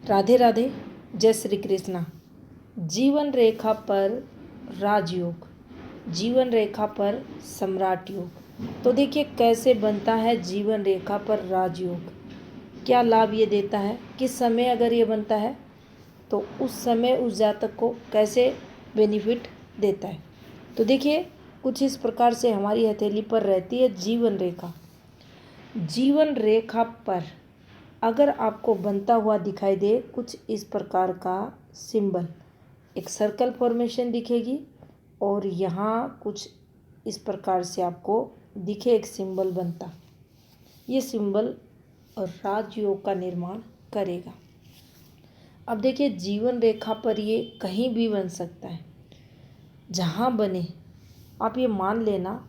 राधे राधे, जय श्री कृष्णा। जीवन रेखा पर राजयोग, जीवन रेखा पर सम्राट योग। तो देखिए कैसे बनता है जीवन रेखा पर राजयोग, क्या लाभ ये देता है, किस समय अगर ये बनता है तो उस समय उस जातक को कैसे बेनिफिट देता है। तो देखिए कुछ इस प्रकार से हमारी हथेली पर रहती है जीवन रेखा। जीवन रेखा पर अगर आपको बनता हुआ दिखाई दे कुछ इस प्रकार का सिंबल, एक सर्कल फॉर्मेशन दिखेगी और यहाँ कुछ इस प्रकार से आपको दिखे एक सिंबल बनता, ये सिंबल राजयोग का निर्माण करेगा। अब देखिए जीवन रेखा पर ये कहीं भी बन सकता है, जहाँ बने आप ये मान लेना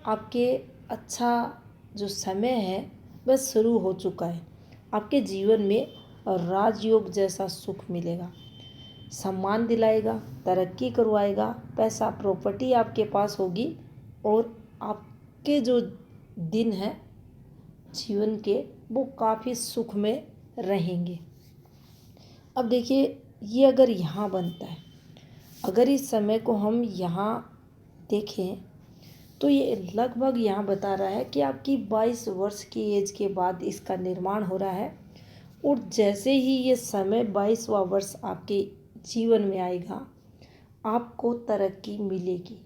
आपके अच्छा जो समय है बस शुरू हो चुका है। आपके जीवन में राजयोग जैसा सुख मिलेगा, सम्मान दिलाएगा, तरक्की करवाएगा, पैसा प्रॉपर्टी आपके पास होगी और आपके जो दिन हैं जीवन के वो काफ़ी सुख में रहेंगे। अब देखिए ये अगर यहाँ बनता है, अगर इस समय को हम यहाँ देखें तो ये लगभग यहाँ बता रहा है कि आपकी 22 वर्ष की एज के बाद इसका निर्माण हो रहा है और जैसे ही ये समय 22वां वर्ष आपके जीवन में आएगा आपको तरक्की मिलेगी।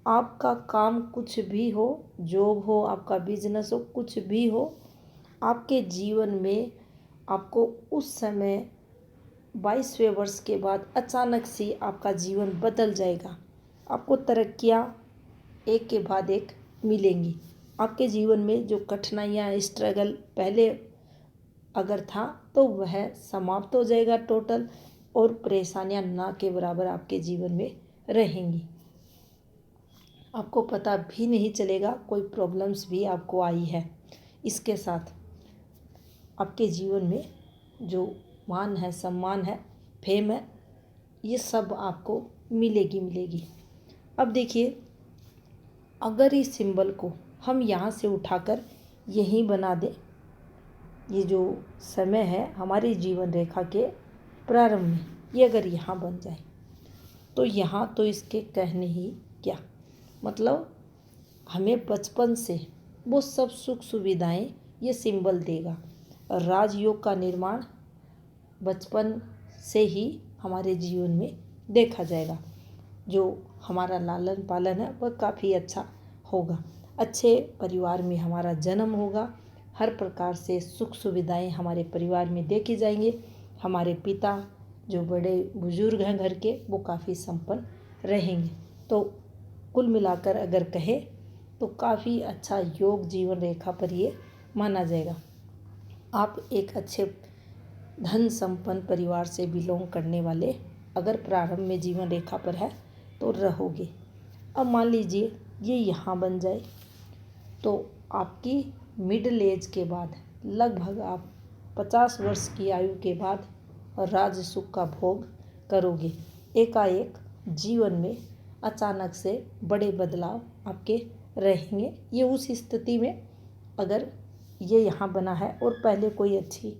आपका काम कुछ भी हो, जॉब हो, आपका बिजनेस हो, कुछ भी हो, आपके जीवन में आपको उस समय 22वें वर्ष के बाद अचानक से आपका जीवन बदल जाएगा। आपको तरक्कियाँ एक के बाद एक मिलेंगी। आपके जीवन में जो कठिनाइयाँ, स्ट्रगल पहले अगर था तो वह समाप्त हो जाएगा टोटल, और परेशानियाँ ना के बराबर आपके जीवन में रहेंगी। आपको पता भी नहीं चलेगा कोई प्रॉब्लम्स भी आपको आई है। इसके साथ आपके जीवन में जो मान है, सम्मान है, फेम है, ये सब आपको मिलेगी। अब देखिए अगर इस सिंबल को हम यहाँ से उठाकर यहीं बना दें, ये जो समय है हमारी जीवन रेखा के प्रारंभ में, ये अगर यहाँ बन जाए तो यहाँ तो इसके कहने ही क्या, मतलब हमें बचपन से वो सब सुख सुविधाएं ये सिंबल देगा। राजयोग का निर्माण बचपन से ही हमारे जीवन में देखा जाएगा। जो हमारा लालन पालन है वह काफ़ी अच्छा होगा, अच्छे परिवार में हमारा जन्म होगा, हर प्रकार से सुख सुविधाएं हमारे परिवार में देखी जाएंगे। हमारे पिता जो बड़े बुजुर्ग हैं घर के वो काफ़ी संपन्न रहेंगे। तो कुल मिलाकर अगर कहे तो काफ़ी अच्छा योग जीवन रेखा पर ये माना जाएगा। आप एक अच्छे धन संपन्न परिवार से बिलोंग करने वाले अगर प्रारंभ में जीवन रेखा पर है तो रहोगे। अब मान लीजिए ये यहाँ बन जाए तो आपकी मिडिल एज के बाद लगभग आप 50 वर्ष की आयु के बाद राज सुख का भोग करोगे। एकाएक जीवन में अचानक से बड़े बदलाव आपके रहेंगे। ये उस स्थिति में अगर ये यहाँ बना है और पहले कोई अच्छी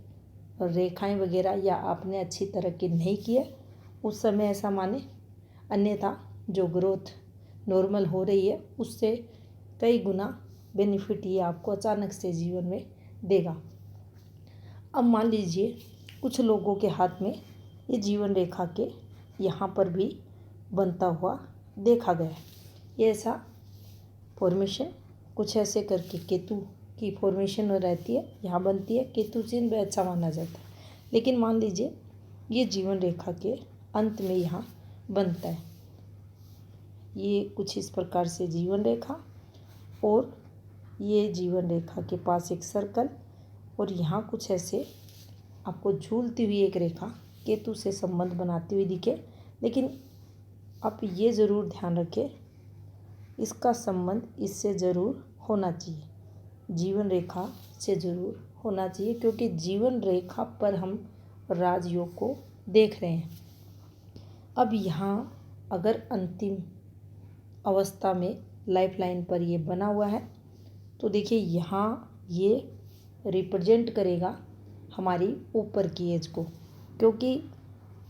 रेखाएं वगैरह या आपने अच्छी तरक्की नहीं की है उस समय ऐसा माने, अन्यथा जो ग्रोथ नॉर्मल हो रही है उससे कई गुना बेनिफिट ये आपको अचानक से जीवन में देगा। अब मान लीजिए कुछ लोगों के हाथ में ये जीवन रेखा के यहाँ पर भी बनता हुआ देखा गया है। ये ऐसा फॉर्मेशन कुछ ऐसे करके केतु की फॉर्मेशन रहती है, यहाँ बनती है, केतु चिन्ह अच्छा माना जाता है। लेकिन मान लीजिए ये जीवन रेखा के अंत में यहाँ बनता है, ये कुछ इस प्रकार से जीवन रेखा और ये जीवन रेखा के पास एक सर्कल और यहाँ कुछ ऐसे आपको झूलती हुई एक रेखा केतु से संबंध बनाती हुई दिखे। लेकिन आप ये ज़रूर ध्यान रखें इसका संबंध इससे ज़रूर होना चाहिए, जीवन रेखा से ज़रूर होना चाहिए, क्योंकि जीवन रेखा पर हम राजयोग को देख रहे हैं। अब यहाँ अगर अंतिम अवस्था में लाइफ लाइन पर ये बना हुआ है तो देखिए यहाँ ये रिप्रेजेंट करेगा हमारी ऊपर की एज को, क्योंकि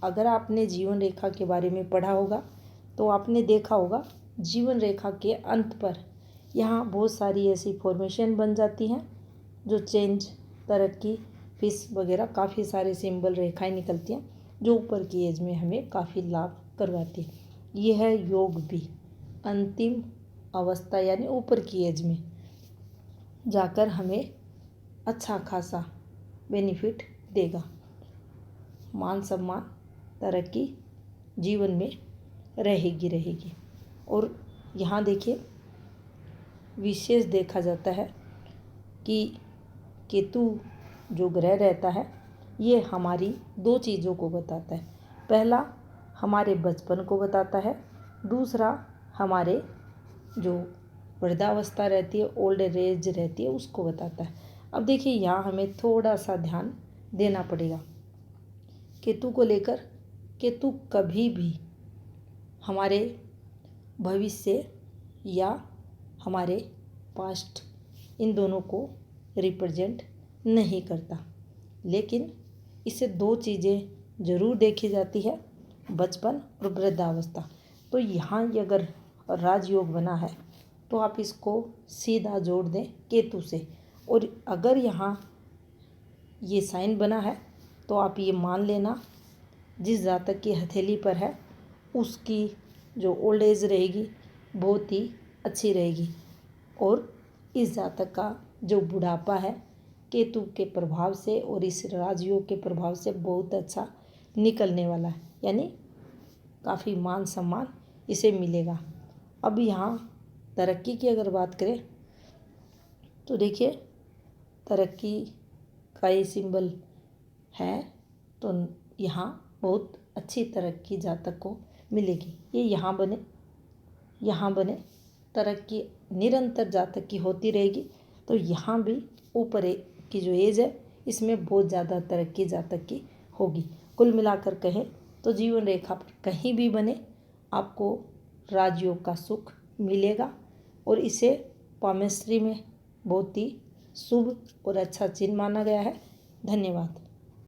अगर आपने जीवन रेखा के बारे में पढ़ा होगा तो आपने देखा होगा जीवन रेखा के अंत पर यहाँ बहुत सारी ऐसी फॉर्मेशन बन जाती हैं जो चेंज, तरक्की, फिश वगैरह काफ़ी सारे सिंबल रेखाएं निकलती हैं जो ऊपर की एज में हमें काफ़ी लाभ करवाती है। ये है योग भी अंतिम अवस्था यानी ऊपर की एज में जाकर हमें अच्छा खासा बेनिफिट देगा। मान सम्मान, तरक्की जीवन में रहेगी। और यहाँ देखिए विशेष देखा जाता है कि केतु जो ग्रह रहता है ये हमारी दो चीज़ों को बताता है। पहला हमारे बचपन को बताता है, दूसरा हमारे जो वृद्धावस्था रहती है, ओल्ड एज रहती है, उसको बताता है। अब देखिए यहाँ हमें थोड़ा सा ध्यान देना पड़ेगा केतु को लेकर। केतु कभी भी हमारे भविष्य या हमारे पास्ट इन दोनों को रिप्रेजेंट नहीं करता, लेकिन इससे दो चीज़ें ज़रूर देखी जाती है, बचपन और वृद्धावस्था। तो यहाँ ये अगर राजयोग बना है तो आप इसको सीधा जोड़ दें केतु से। और अगर यहाँ ये साइन बना है तो आप ये मान लेना जिस जातक की हथेली पर है उसकी जो ओल्ड एज रहेगी बहुत ही अच्छी रहेगी, और इस जातक का जो बुढ़ापा है केतु के प्रभाव से और इस राजयोग के प्रभाव से बहुत अच्छा निकलने वाला है, यानी काफ़ी मान सम्मान इसे मिलेगा। अब यहाँ तरक्की की अगर बात करें तो देखिए तरक्की का ये सिंबल है, तो यहाँ बहुत अच्छी तरक्की जातक को मिलेगी। ये यहाँ बने तरक्की निरंतर जातक की होती रहेगी। तो यहाँ भी ऊपर की जो एज है इसमें बहुत ज़्यादा तरक्की जातक की होगी। कुल मिलाकर कहें तो जीवन रेखा पर कहीं भी बने आपको राजयोग का सुख मिलेगा, और इसे पामिस्ट्री में बहुत ही शुभ और अच्छा चिन्ह माना गया है। धन्यवाद।